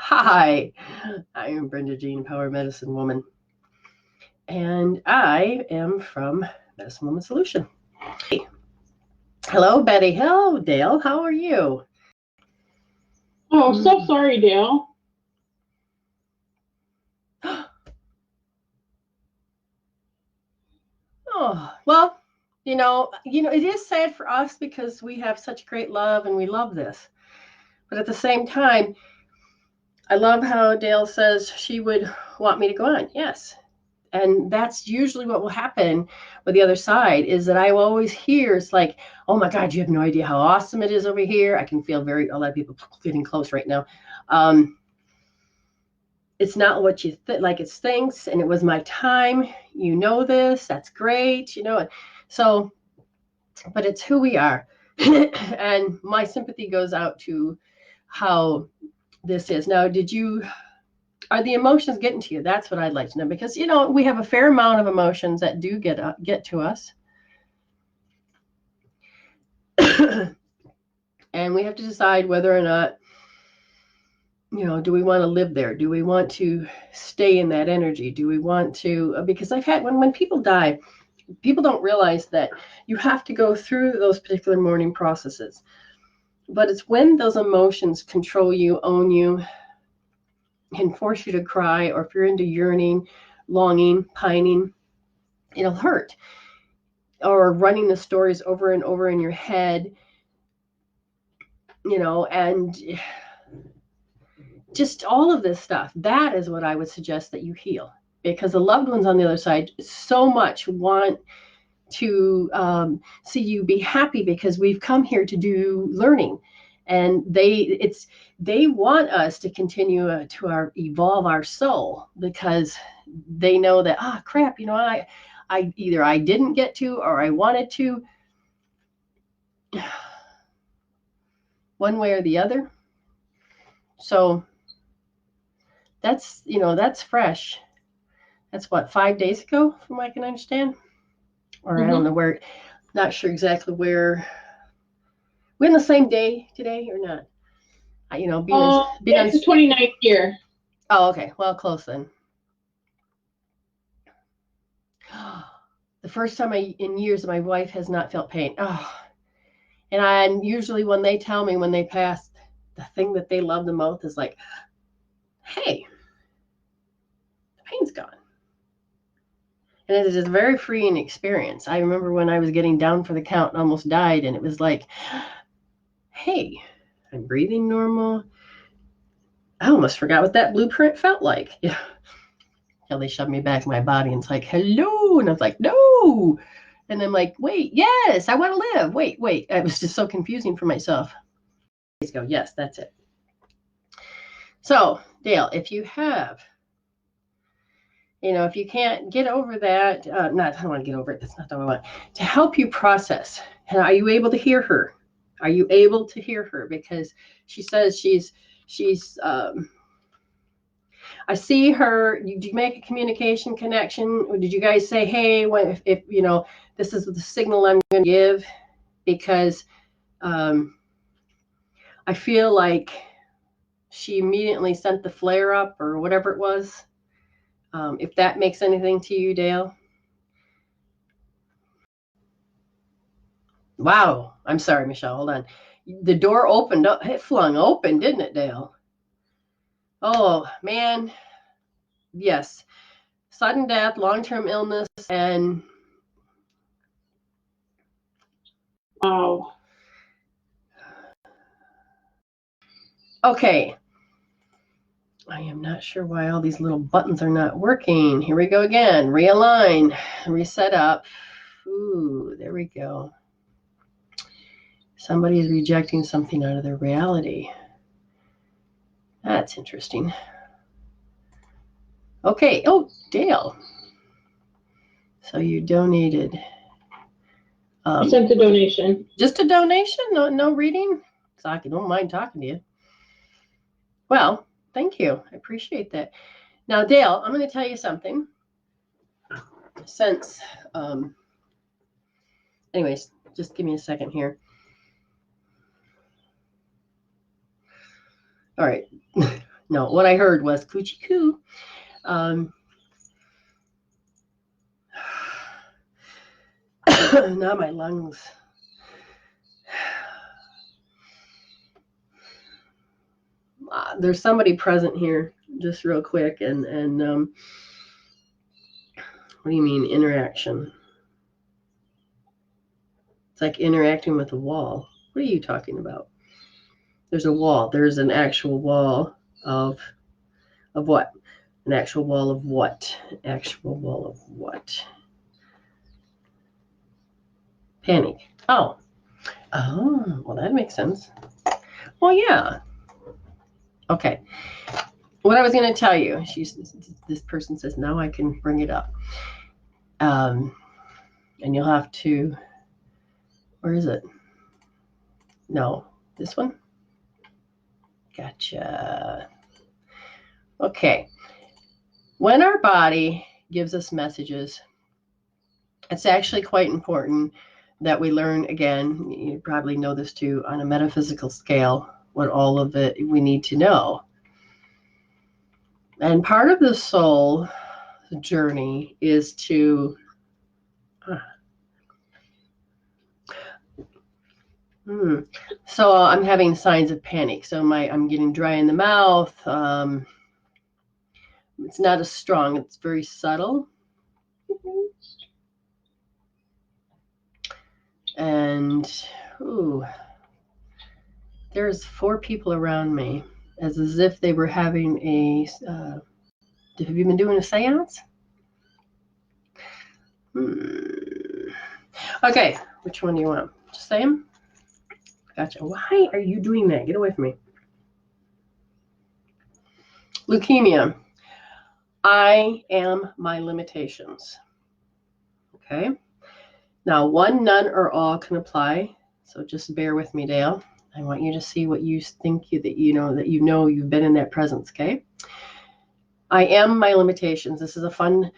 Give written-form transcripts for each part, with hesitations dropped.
Hi, I am Brenda Jean, Power Medicine Woman, and I am from Medicine Woman Solution. Hey. Hello, Betty. Hello, Dale. How are you? Oh, so sorry, Dale. Oh, well, it is sad for us because we have such great love and we love this. But at the same time, I love how Dale says she would want me to go on. Yes. And that's usually what will happen with the other side is that I will always hear, it's like, oh my God, you have no idea how awesome it is over here. I can feel a lot of people getting close right now. It's not what you like it stinks, and it was my time. You know this, that's great, So, but it's who we are. And my sympathy goes out to how this is. Now, are the emotions getting to you? That's what I'd like to know, because we have a fair amount of emotions that do get to us. And we have to decide whether or not, do we want to live there? Do we want to stay in that energy? Do we want to, because I've had, when people die, people don't realize that you have to go through those particular mourning processes. But it's when those emotions control you, own you, and force you to cry, or if you're into yearning, longing, pining, it'll hurt. Or running the stories over and over in your head, and just all of this stuff. That is what I would suggest that you heal, because the loved ones on the other side so much want to see you be happy, because we've come here to do learning, and they want us to continue to evolve our soul, because they know that crap, I either I didn't get to, or I wanted to, one way or the other. So that's fresh. That's what, 5 days ago, from what I can understand, or I don't know where. Not sure exactly where. We're in the same day today or not? It's the 29th year. Oh, okay. Well, close then. The first time in years my wife has not felt pain. Oh, and usually when they tell me when they pass, the thing that they love the most is like, hey, the pain's gone. And it is a very freeing experience. I remember when I was getting down for the count and almost died, and it was like, hey, I'm breathing normal. I almost forgot what that blueprint felt like. Yeah. Until they shoved me back in my body, and it's like, hello. And I was like, no. And I'm like, wait, yes, I want to live. Wait. It was just so confusing for myself. Let's go. Yes, that's it. So, Dale, if you have, if you can't get over that, I don't want to get over it. That's not what I want. To help you process. And are you able to hear her? Are you able to hear her? Because she says she's I see her. Did you make a communication connection? Or did you guys say, hey, if this is the signal I'm going to give? Because I feel like she immediately sent the flare up or whatever it was. If that makes anything to you, Dale. Wow. I'm sorry, Michelle. Hold on. The door opened up. It flung open, didn't it, Dale? Oh, man. Yes. Sudden death, long-term illness, and wow. Okay. I am not sure why all these little buttons are not working. Here we go again. Realign, reset up. Ooh, there we go. Somebody is rejecting something out of their reality. That's interesting. Okay. Oh, Dale. So you donated. You sent a donation. Just a donation? No reading? So I don't mind talking to you. Well, thank you. I appreciate that. Now, Dale, I'm going to tell you something. Since, anyways, just give me a second here. All right. No, what I heard was coochie coo. Now my lungs. There's somebody present here, just real quick, and what do you mean interaction? It's like interacting with a wall. What are you talking about? There's a wall. There's an actual wall of what? An actual wall of what? Actual wall of what? Panic. Oh, well, that makes sense. Well, yeah. Okay. What I was going to tell you, this person says, now I can bring it up. And you'll have to, where is it? No, this one? Gotcha. Okay. When our body gives us messages, it's actually quite important that we learn, again, you probably know this too, on a metaphysical scale, what all of it we need to know. And part of the soul journey is to So I'm having signs of panic. So I'm getting dry in the mouth. It's not as strong. It's very subtle. And there's 4 people around me, as if they were having a. Have you been doing a seance? Okay, which one do you want? Just say them. Gotcha. Why are you doing that? Get away from me. Leukemia. I am my limitations. Okay. Now, one, none, or all can apply. So just bear with me, Dale. I want you to see what you think that you know you've been in that presence. Okay. I am my limitations. This is a fun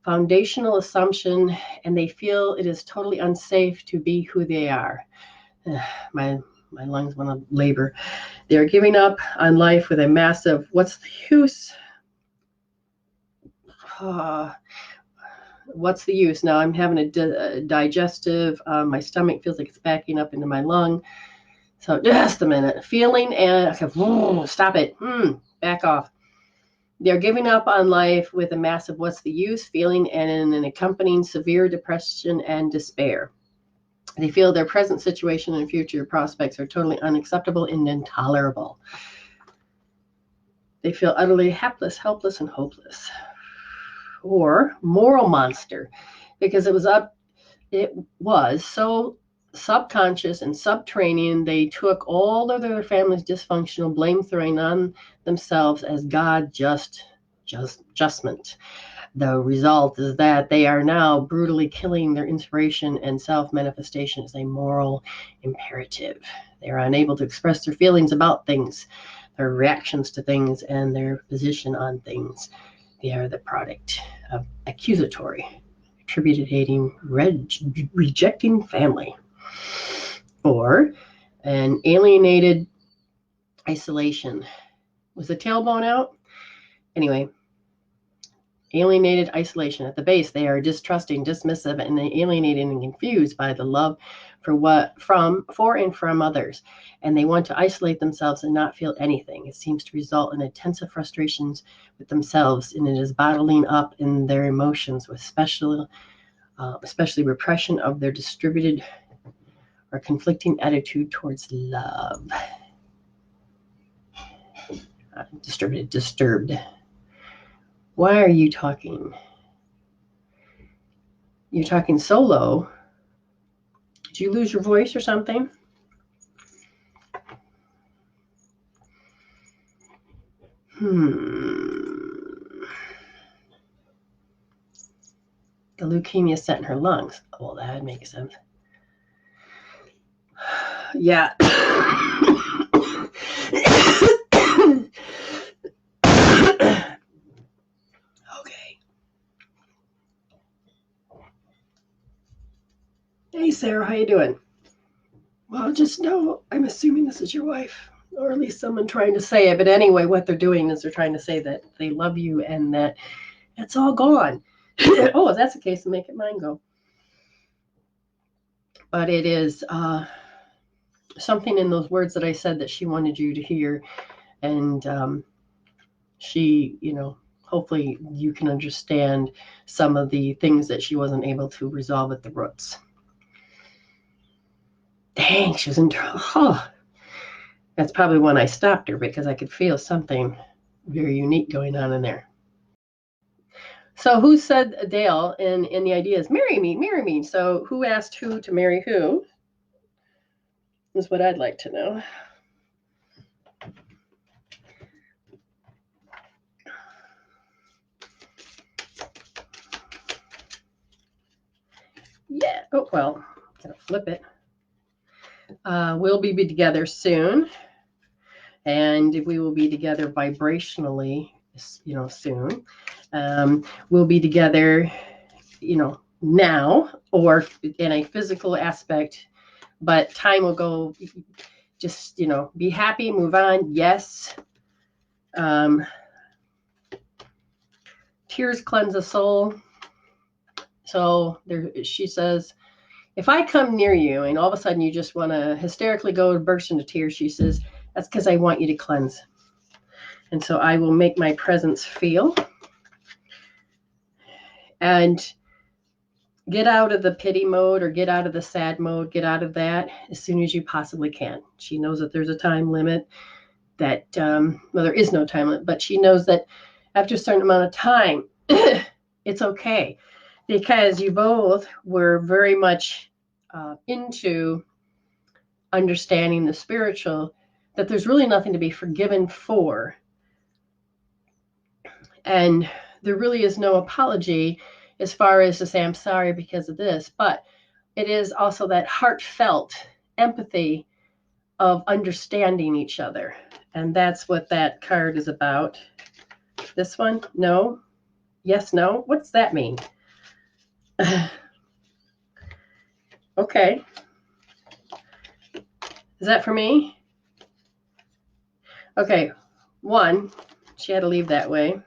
foundational assumption, and they feel it is totally unsafe to be who they are. My lungs want to labor. They are giving up on life with a massive, what's the use? What's the use? Now I'm having a digestive, my stomach feels like it's backing up into my lung. So just a minute. Feeling and, okay, stop it. Back off. They're giving up on life with a massive what's the use feeling and an accompanying severe depression and despair. They feel their present situation and future prospects are totally unacceptable and intolerable. They feel utterly hapless, helpless, and hopeless. Or moral monster, because it was so subconscious and subterranean. They took all of their family's dysfunctional blame throwing on themselves as God justment. The result is that they are now brutally killing their inspiration and self-manifestation as a moral imperative. They are unable to express their feelings about things, their reactions to things, and their position on things. They are the product of accusatory, attributing, rejecting family, or an alienated isolation. Was the tailbone out? Anyway, alienated isolation. At the base, they are distrusting, dismissive, and alienated and confused by the love for and from others. And they want to isolate themselves and not feel anything. It seems to result in intensive frustrations with themselves, and it is bottling up in their emotions with especially repression of their distributed or conflicting attitude towards love. Disturbed. Why are you talking? You're talking so low. Did you lose your voice or something? The leukemia set in her lungs. Well, that makes sense. Yeah. Okay. Hey, Sarah, how you doing? Well, just know I'm assuming this is your wife. or at least someone trying to say it. But anyway, what they're doing is they're trying to say that they love you and that it's all gone. Oh, if that's the case, then make it mine go. But it is something in those words that I said that she wanted you to hear. And she, hopefully you can understand some of the things that she wasn't able to resolve at the roots. Dang, she was in trouble. Oh, that's probably when I stopped her because I could feel something very unique going on in there. So who said Dale? And the idea is marry me, marry me. So who asked who to marry who? Is what I'd like to know. Yeah. Oh, well, gotta flip it. We'll be together soon. And we will be together vibrationally, soon. We'll be together, now or in a physical aspect, but time will go. Just, be happy, move on. Yes. Tears cleanse the soul. So she says, if I come near you and all of a sudden you just want to hysterically go burst into tears, she says, that's because I want you to cleanse. And so I will make my presence feel. And get out of the pity mode or get out of the sad mode, get out of that as soon as you possibly can. She knows that there's a time limit that, there is no time limit, but she knows that after a certain amount of time, it's okay because you both were very much into understanding the spiritual, that there's really nothing to be forgiven for. And there really is no apology as far as to say, I'm sorry because of this, but it is also that heartfelt empathy of understanding each other. And that's what that card is about. This one? No. Yes, no. What's that mean? Okay. Is that for me? Okay. 1, she had to leave that way.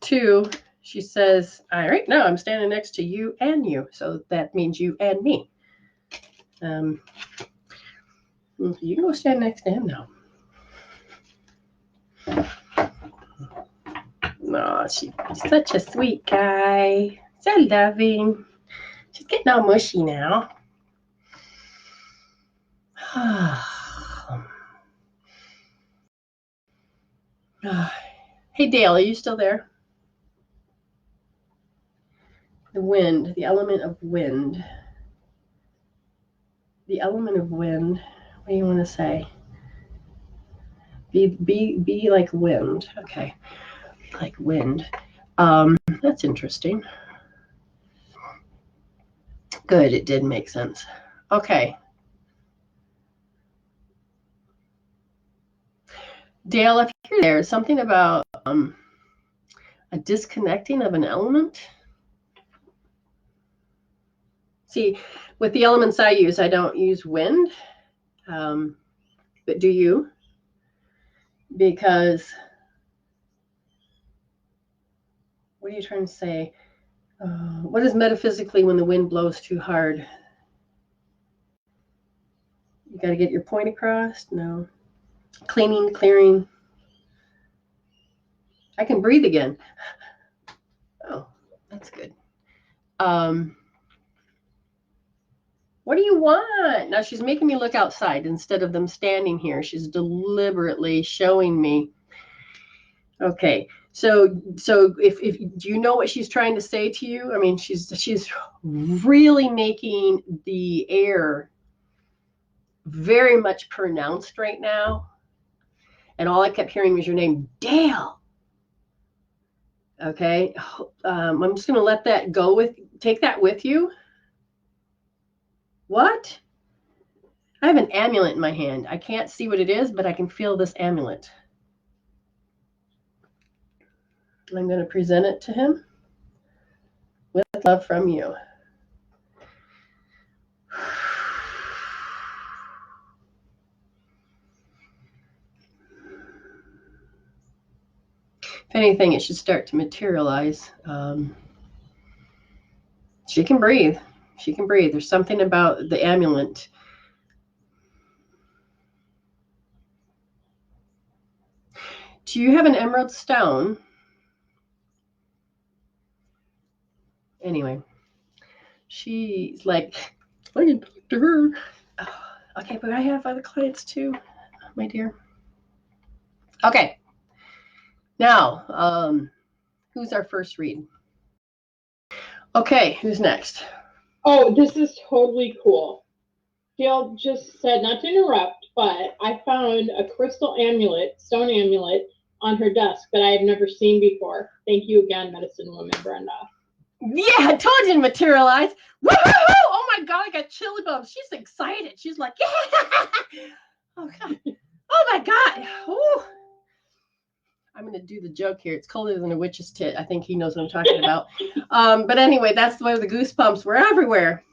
2, she says, all right, no, I'm standing next to you and you. So that means you and me. You can go stand next to him now. No, she's such a sweet guy. So loving. She's getting all mushy now. Hey, Dale, are you still there? The wind, the element of wind. The element of wind. What do you want to say? Be like wind. Okay. Like wind. That's interesting. Good, it did make sense. Okay. Dale, if you're there, something about a disconnecting of an element. See, with the elements I use, I don't use wind. But do you? Because what are you trying to say? What is metaphysically when the wind blows too hard? You got to get your point across? No. Cleaning, clearing. I can breathe again. Oh, that's good. What do you want? Now she's making me look outside instead of them standing here. She's deliberately showing me. Okay. So if do you know what she's trying to say to you? I mean, she's really making the air very much pronounced right now. And all I kept hearing was your name, Dale. Okay. I'm just going to let that go take that with you. What? I have an amulet in my hand. I can't see what it is, but I can feel this amulet. I'm going to present it to him with love from you. If anything, it should start to materialize. She can breathe. She can breathe. There's something about the amulet. Do you have an emerald stone? Anyway, she's like, I can talk to her. Oh, okay, but I have other clients too, my dear. Okay. Now, who's our first read? Okay, who's next? Oh, this is totally cool. Gail just said, not to interrupt, but I found a crystal amulet, stone amulet, on her desk that I have never seen before. Thank you again, medicine woman Brenda. Yeah, I told you to materialize. Woo-hoo-hoo! Oh my God, I got chilly bumps. She's excited. She's like, yeah. Oh God. Oh my God. Ooh. I'm going to do the joke here. It's colder than a witch's tit. I think he knows what I'm talking about. But anyway, that's where the goosebumps were everywhere.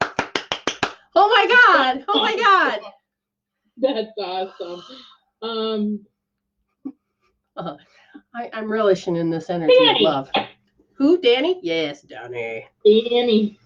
Oh my God. Oh my God. That's awesome. I'm relishing in this energy Danny. of love. Who, Danny? Yes, Danny. Danny.